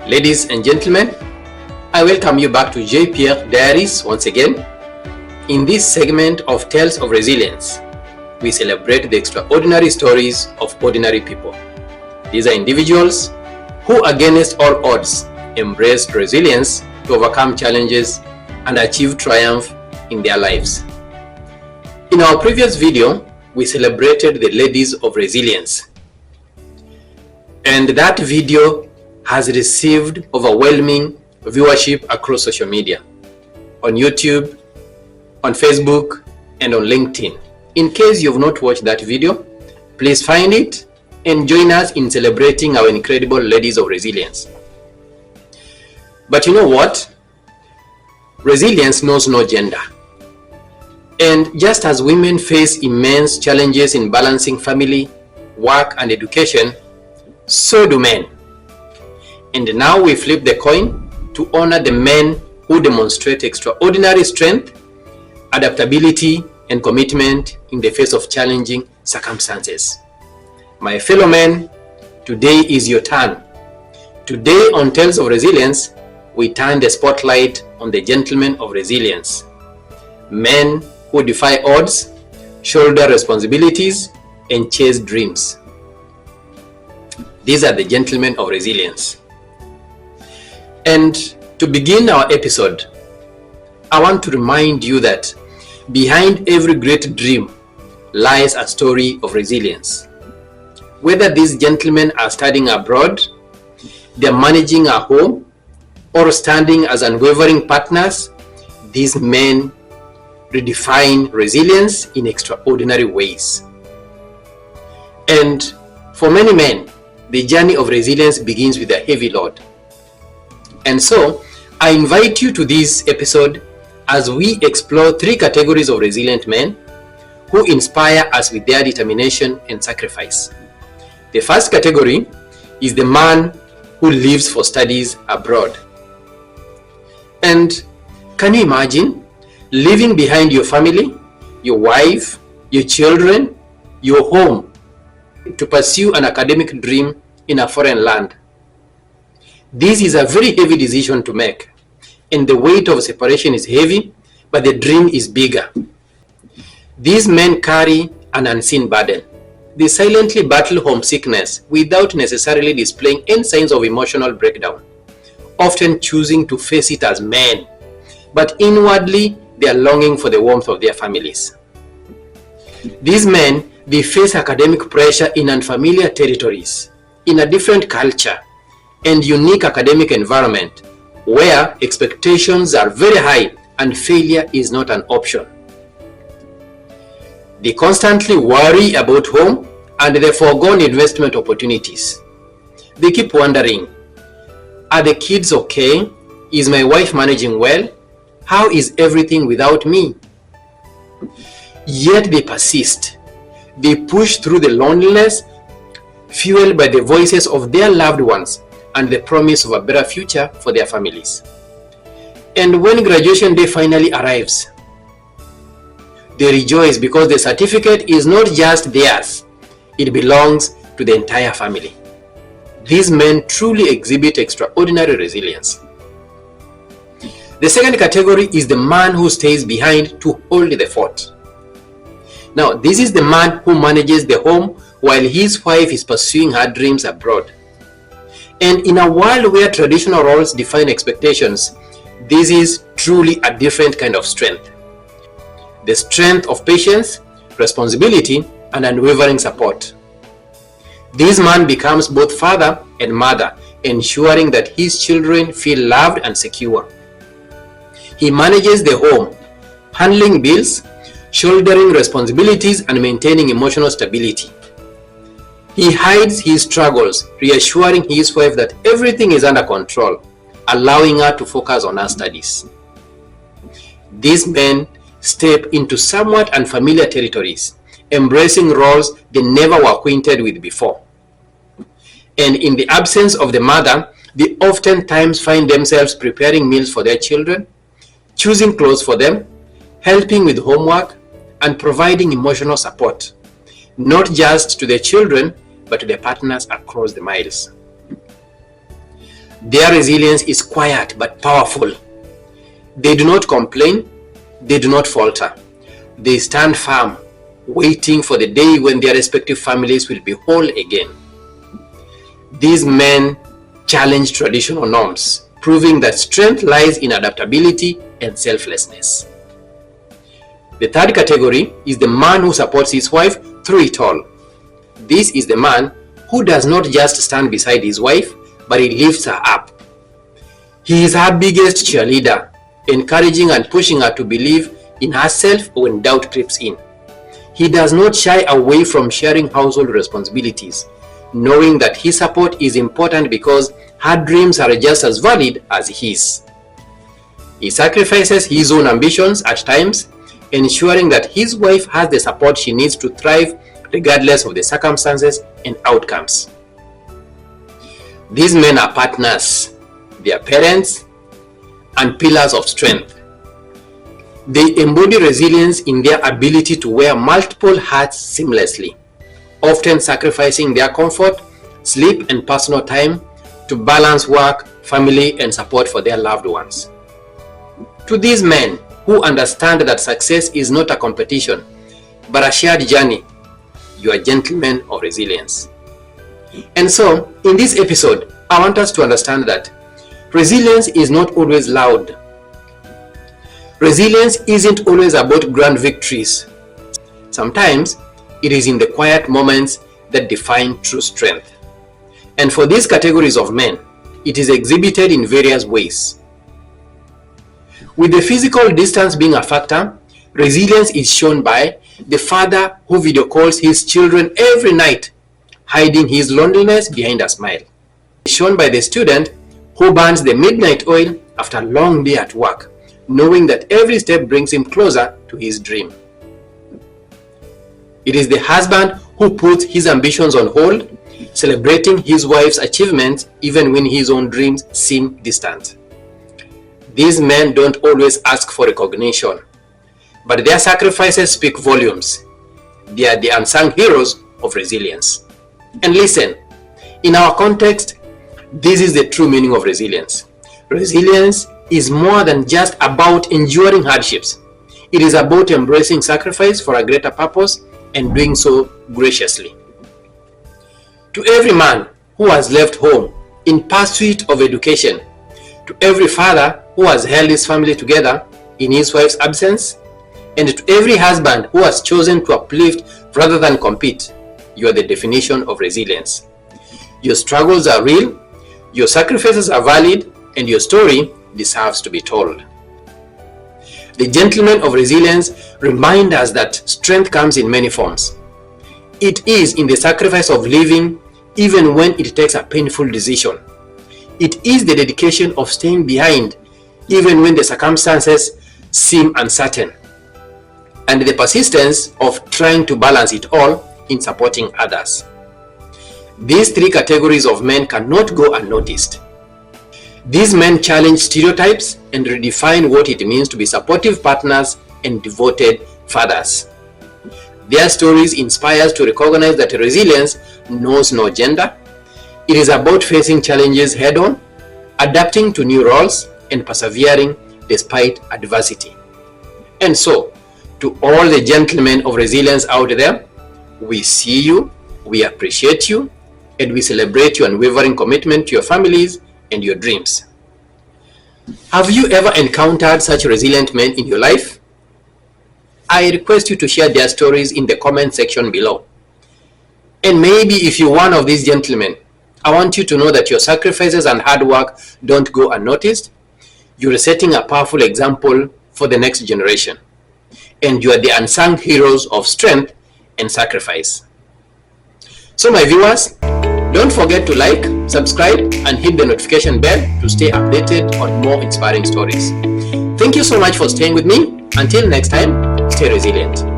Ladies and gentlemen, I welcome you back to J.Pierre Diaries once again. In this segment of Tales of Resilience, we celebrate the extraordinary stories of ordinary people. These are individuals who, against all odds, embraced resilience to overcome challenges and achieve triumph in their lives. In our previous video, we celebrated the ladies of resilience. And that video has received overwhelming viewership across social media, on YouTube, on Facebook, and on LinkedIn. In case you have not watched that video, please find it and join us in celebrating our incredible ladies of resilience. But you know what? Resilience knows no gender. And just as women face immense challenges in balancing family, work, and education, so do men. And now we flip the coin to honor the men who demonstrate extraordinary strength, adaptability, and commitment in the face of challenging circumstances. My fellow men, today is your turn. Today on Tales of Resilience, we turn the spotlight on the gentlemen of resilience. Men who defy odds, shoulder responsibilities, and chase dreams. These are the gentlemen of resilience. And to begin our episode, I want to remind you that behind every great dream lies a story of resilience. Whether these gentlemen are studying abroad, they're managing a home, or standing as unwavering partners, these men redefine resilience in extraordinary ways. And for many men, the journey of resilience begins with a heavy load. And so, I invite you to this episode as we explore three categories of resilient men who inspire us with their determination and sacrifice. The first category is the man who lives for studies abroad. And can you imagine leaving behind your family, your wife, your children, your home to pursue an academic dream in a foreign land? This is a very heavy decision to make, and the weight of separation is heavy, but the dream is bigger. These men carry an unseen burden. They silently battle homesickness without necessarily displaying any signs of emotional breakdown, often choosing to face it as men, but inwardly they are longing for the warmth of their families. These men, they face academic pressure in unfamiliar territories, in a different culture, and unique academic environment where expectations are very high and failure is not an option. They constantly worry about home and the foregone investment opportunities. They keep wondering, are the kids okay? Is my wife managing well? How is everything without me? Yet they persist. They push through the loneliness, fueled by the voices of their loved ones and the promise of a better future for their families. And when graduation day finally arrives, they rejoice because the certificate is not just theirs, it belongs to the entire family. These men truly exhibit extraordinary resilience. The second category is the man who stays behind to hold the fort. Now, this is the man who manages the home while his wife is pursuing her dreams abroad. And in a world where traditional roles define expectations, this is truly a different kind of strength. The strength of patience, responsibility, and unwavering support. This man becomes both father and mother, ensuring that his children feel loved and secure. He manages the home, handling bills, shouldering responsibilities, and maintaining emotional stability. He hides his struggles, reassuring his wife that everything is under control, allowing her to focus on her studies. These men step into somewhat unfamiliar territories, embracing roles they never were acquainted with before. And in the absence of the mother, they oftentimes find themselves preparing meals for their children, choosing clothes for them, helping with homework, and providing emotional support, not just to their children, but to their partners across the miles. Their resilience is quiet but powerful. They do not complain, they do not falter. They stand firm, waiting for the day when their respective families will be whole again. These men challenge traditional norms, proving that strength lies in adaptability and selflessness. The third category is the man who supports his wife through it all. This is the man who does not just stand beside his wife, but he lifts her up. He is her biggest cheerleader, encouraging and pushing her to believe in herself when doubt creeps in. He does not shy away from sharing household responsibilities, knowing that his support is important because her dreams are just as valid as his. He sacrifices his own ambitions at times, ensuring that his wife has the support she needs to thrive regardless of the circumstances and outcomes. These men are partners, they are parents, and pillars of strength. They embody resilience in their ability to wear multiple hats seamlessly, often sacrificing their comfort, sleep, and personal time to balance work, family, and support for their loved ones. To these men who understand that success is not a competition, but a shared journey, you are gentlemen of resilience. And so, in this episode, I want us to understand that resilience is not always loud. Resilience isn't always about grand victories. Sometimes, it is in the quiet moments that define true strength. And for these categories of men, it is exhibited in various ways. With the physical distance being a factor, resilience is shown by the father who video calls his children every night, hiding his loneliness behind a smile. It's shown by the student who burns the midnight oil after a long day at work, knowing that every step brings him closer to his dream. It is the husband who puts his ambitions on hold, celebrating his wife's achievements even when his own dreams seem distant. These men don't always ask for recognition, but their sacrifices speak volumes. They are the unsung heroes of resilience. And listen, in our context, this is the true meaning of resilience. Resilience is more than just about enduring hardships. It is about embracing sacrifice for a greater purpose and doing so graciously. To every man who has left home in pursuit of education, to every father who has held his family together in his wife's absence, and to every husband who has chosen to uplift rather than compete, you are the definition of resilience. Your struggles are real, your sacrifices are valid, and your story deserves to be told. The gentlemen of resilience remind us that strength comes in many forms. It is in the sacrifice of living even when it takes a painful decision. It is the dedication of staying behind even when the circumstances seem uncertain, and the persistence of trying to balance it all in supporting others. These three categories of men cannot go unnoticed. These men challenge stereotypes and redefine what it means to be supportive partners and devoted fathers. Their stories inspire us to recognize that resilience knows no gender. It is about facing challenges head-on, adapting to new roles, and persevering despite adversity. And so, to all the gentlemen of resilience out there, we see you, we appreciate you, and we celebrate your unwavering commitment to your families and your dreams. Have you ever encountered such resilient men in your life? I request you to share their stories in the comment section below. And maybe if you're one of these gentlemen, I want you to know that your sacrifices and hard work don't go unnoticed. You're setting a powerful example for the next generation. And you are the unsung heroes of strength and sacrifice. So my viewers, don't forget to like, subscribe, and hit the notification bell to stay updated on more inspiring stories. Thank you so much for staying with me. Until next time, stay resilient.